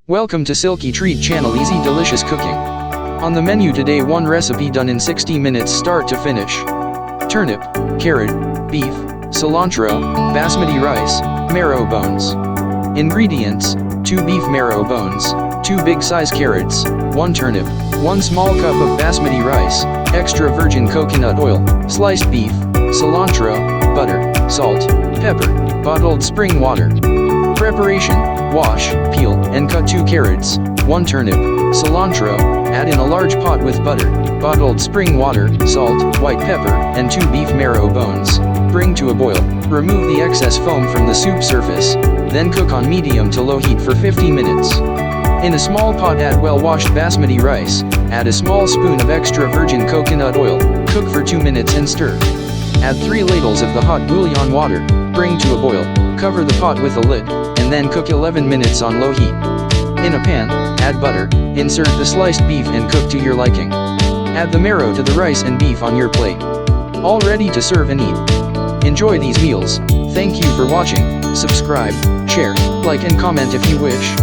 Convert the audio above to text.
Welcome to Silkytreat channel, easy delicious cooking. On the menu today, one recipe done in 60 minutes start to finish. Turnip, carrot, beef, cilantro, basmati rice, marrow bones. Ingredients: 2 beef marrow bones, 2 big size carrots, 1 turnip, 1 small cup of basmati rice, extra virgin coconut oil, sliced beef, cilantro, butter, salt, pepper, bottled spring water. Preparation: wash, peel, and cut 2 carrots, 1 turnip, cilantro, add in a large pot with butter, bottled spring water, salt, white pepper, and 2 beef marrow bones. Bring to a boil. Remove the excess foam from the soup surface, then cook on medium to low heat for 50 minutes. In a small pot, add well-washed basmati rice, add a small spoon of extra virgin coconut oil, cook for 2 minutes and stir. Add 3 ladles of the hot bouillon water, bring to a boil, cover the pot with a lid, and then cook 11 minutes on low heat. In a pan, add butter, insert the sliced beef and cook to your liking. Add the marrow to the rice and beef on your plate. All ready to serve and eat. Enjoy these meals. Thank you for watching. Subscribe, share, like and comment if you wish.